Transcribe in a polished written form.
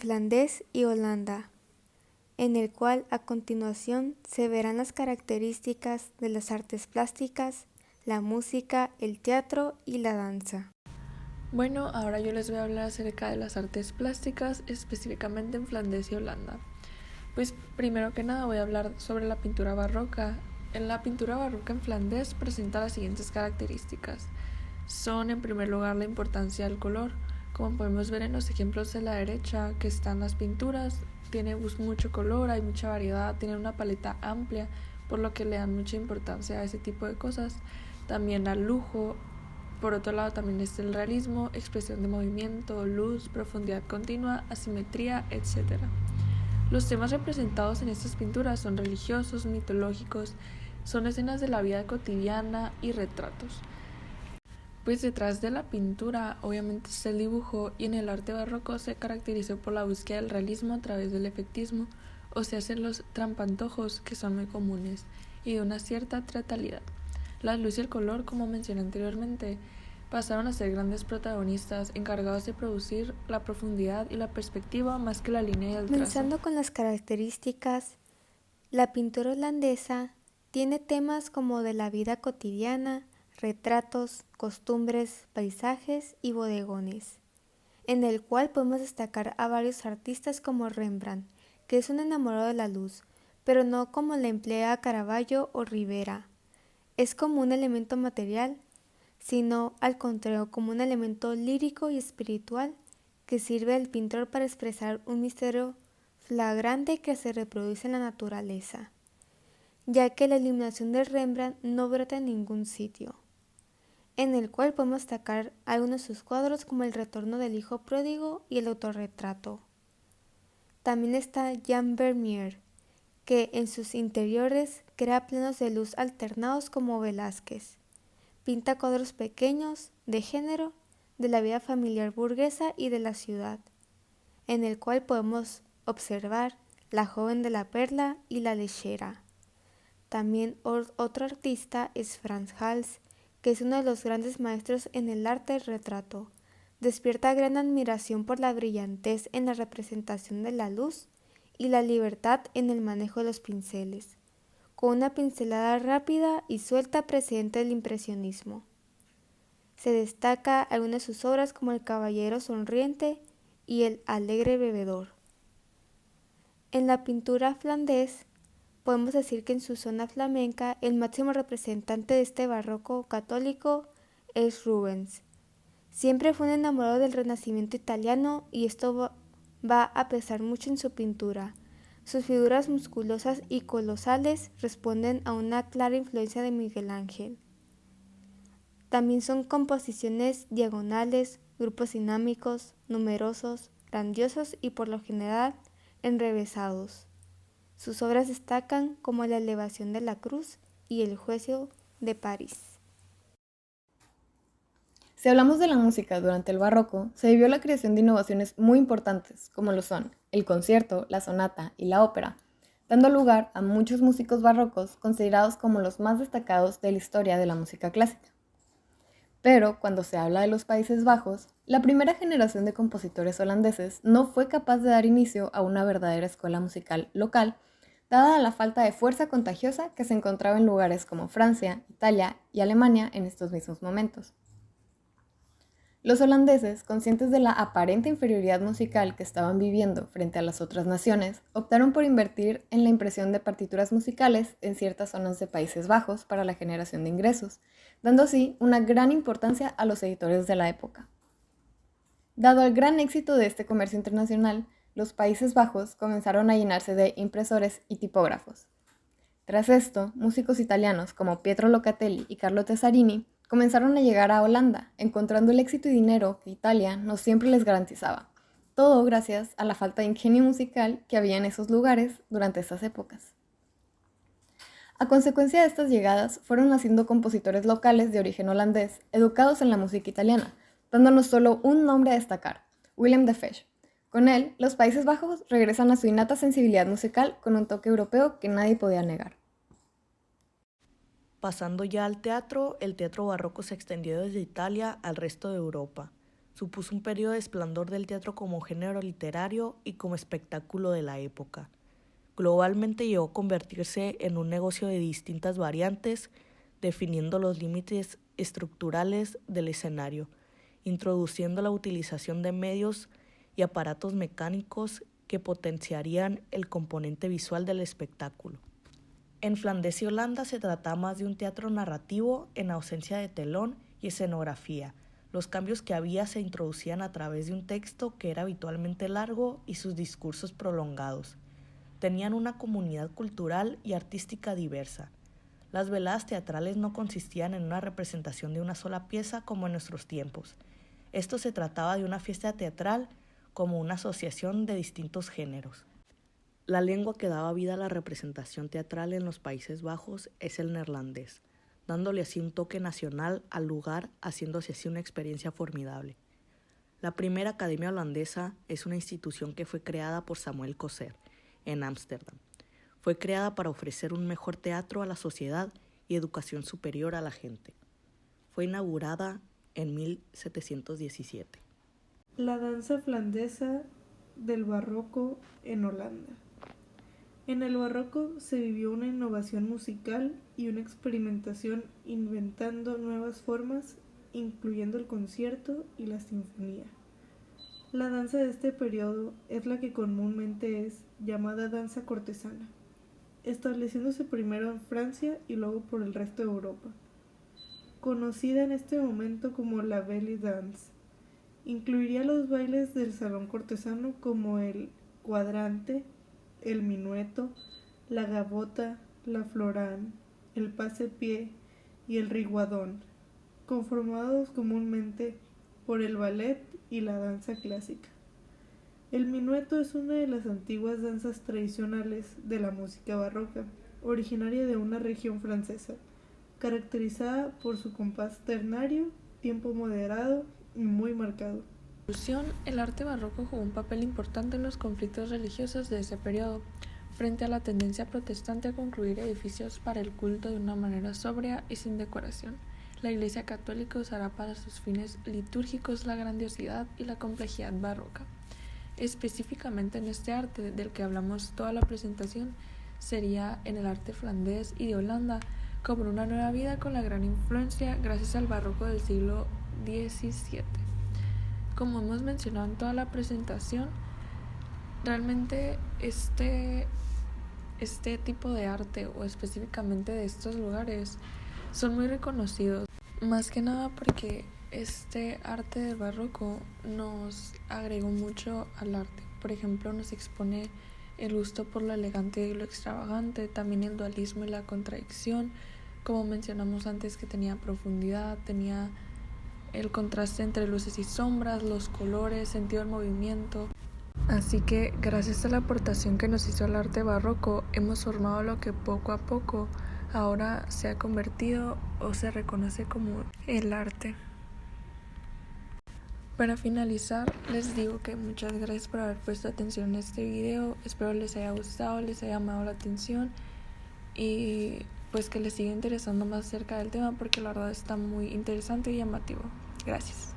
Flandes y Holanda, en el cual a continuación se verán las características de las artes plásticas, la música, el teatro y la danza. Bueno, ahora yo les voy a hablar acerca de las artes plásticas, específicamente en Flandes y Holanda. Pues primero que nada voy a hablar sobre la pintura barroca. En la pintura barroca en Flandes presenta las siguientes características. Son en primer lugar la importancia del color. Como podemos ver en los ejemplos de la derecha que están las pinturas, tiene mucho color, hay mucha variedad, tiene una paleta amplia, por lo que le dan mucha importancia a ese tipo de cosas. También al lujo. Por otro lado también está el realismo, expresión de movimiento, luz, profundidad continua, asimetría, etc. Los temas representados en estas pinturas son religiosos, mitológicos, son escenas de la vida cotidiana y retratos. Pues detrás de la pintura obviamente está el dibujo, y en el arte barroco se caracterizó por la búsqueda del realismo a través del efectismo, o se hacen los trampantojos, que son muy comunes, y de una cierta teatralidad. La luz y el color, como mencioné anteriormente, pasaron a ser grandes protagonistas encargados de producir la profundidad y la perspectiva más que la línea y el trazo. Comenzando con las características, la pintura holandesa tiene temas como de la vida cotidiana, retratos, costumbres, paisajes y bodegones, en el cual podemos destacar a varios artistas como Rembrandt, que es un enamorado de la luz, pero no como la emplea Caravaggio o Rivera. Es como un elemento material, sino al contrario como un elemento lírico y espiritual que sirve al pintor para expresar un misterio flagrante que se reproduce en la naturaleza, ya que la iluminación de Rembrandt no brota en ningún sitio, en el cual podemos destacar algunos de sus cuadros como El retorno del hijo pródigo y El autorretrato. También está Jan Vermeer, que en sus interiores crea planos de luz alternados como Velázquez. Pinta cuadros pequeños, de género, de la vida familiar burguesa y de la ciudad, en el cual podemos observar La joven de la perla y La lechera. También otro artista es Frans Hals, que es uno de los grandes maestros en el arte del retrato. Despierta gran admiración por la brillantez en la representación de la luz y la libertad en el manejo de los pinceles, con una pincelada rápida y suelta precedente del impresionismo. Se destaca algunas de sus obras como El caballero sonriente y El alegre bebedor. En la pintura flandés, podemos decir que en su zona flamenca el máximo representante de este barroco católico es Rubens. Siempre fue un enamorado del Renacimiento italiano y esto va a pesar mucho en su pintura. Sus figuras musculosas y colosales responden a una clara influencia de Miguel Ángel. También son composiciones diagonales, grupos dinámicos, numerosos, grandiosos y por lo general enrevesados. Sus obras destacan como La elevación de la cruz y El juicio de París. Si hablamos de la música durante el barroco, se vivió la creación de innovaciones muy importantes, como lo son el concierto, la sonata y la ópera, dando lugar a muchos músicos barrocos considerados como los más destacados de la historia de la música clásica. Pero cuando se habla de los Países Bajos, la primera generación de compositores holandeses no fue capaz de dar inicio a una verdadera escuela musical local, dada la falta de fuerza contagiosa que se encontraba en lugares como Francia, Italia y Alemania en estos mismos momentos. Los holandeses, conscientes de la aparente inferioridad musical que estaban viviendo frente a las otras naciones, optaron por invertir en la impresión de partituras musicales en ciertas zonas de Países Bajos para la generación de ingresos, dando así una gran importancia a los editores de la época. Dado el gran éxito de este comercio internacional, los Países Bajos comenzaron a llenarse de impresores y tipógrafos. Tras esto, músicos italianos como Pietro Locatelli y Carlo Tesarini comenzaron a llegar a Holanda, encontrando el éxito y dinero que Italia no siempre les garantizaba, todo gracias a la falta de ingenio musical que había en esos lugares durante estas épocas. A consecuencia de estas llegadas, fueron naciendo compositores locales de origen holandés, educados en la música italiana, dándonos solo un nombre a destacar, Willem de Fesch. Con él, los Países Bajos regresan a su innata sensibilidad musical con un toque europeo que nadie podía negar. Pasando ya al teatro, el teatro barroco se extendió desde Italia al resto de Europa. Supuso un periodo de esplendor del teatro como género literario y como espectáculo de la época. Globalmente llegó a convertirse en un negocio de distintas variantes, definiendo los límites estructurales del escenario, introduciendo la utilización de medios y aparatos mecánicos que potenciarían el componente visual del espectáculo. En Flandes y Holanda se trataba más de un teatro narrativo en ausencia de telón y escenografía. Los cambios que había se introducían a través de un texto que era habitualmente largo y sus discursos prolongados. Tenían una comunidad cultural y artística diversa. Las veladas teatrales no consistían en una representación de una sola pieza como en nuestros tiempos. Esto se trataba de una fiesta teatral como una asociación de distintos géneros. La lengua que daba vida a la representación teatral en los Países Bajos es el neerlandés, dándole así un toque nacional al lugar, haciéndose así una experiencia formidable. La primera Academia Holandesa es una institución que fue creada por Samuel Coser en Ámsterdam. Fue creada para ofrecer un mejor teatro a la sociedad y educación superior a la gente. Fue inaugurada en 1717. La danza flandesa del barroco en Holanda. En el barroco se vivió una innovación musical y una experimentación inventando nuevas formas, incluyendo el concierto y la sinfonía. La danza de este periodo es la que comúnmente es llamada danza cortesana, estableciéndose primero en Francia y luego por el resto de Europa. Conocida en este momento como la belly dance, incluiría los bailes del salón cortesano como el cuadrante, el minueto, la gavota, la florán, el passe-pied y el riguadón, conformados comúnmente por el ballet y la danza clásica. El minueto es una de las antiguas danzas tradicionales de la música barroca, originaria de una región francesa, caracterizada por su compás ternario, tiempo moderado y muy marcado. En conclusión, el arte barroco jugó un papel importante en los conflictos religiosos de ese periodo, frente a la tendencia protestante a construir edificios para el culto de una manera sobria y sin decoración. La Iglesia Católica usará para sus fines litúrgicos la grandiosidad y la complejidad barroca. Específicamente en este arte del que hablamos toda la presentación, sería en el arte flandés y de Holanda, como una nueva vida con la gran influencia gracias al barroco del siglo XVII. Como hemos mencionado en toda la presentación, realmente este tipo de arte, o específicamente de estos lugares, son muy reconocidos, más que nada porque este arte del barroco nos agregó mucho al arte. Por ejemplo, nos expone el gusto por lo elegante y lo extravagante, también el dualismo y la contradicción, como mencionamos antes, que tenía profundidad, tenía el contraste entre luces y sombras, los colores, sentido del movimiento. Así que gracias a la aportación que nos hizo el arte barroco, hemos formado lo que poco a poco ahora se ha convertido o se reconoce como el arte. Para finalizar, les digo que muchas gracias por haber puesto atención a este video. Espero les haya gustado, les haya llamado la atención y pues que les siga interesando más acerca del tema, porque la verdad está muy interesante y llamativo. Gracias.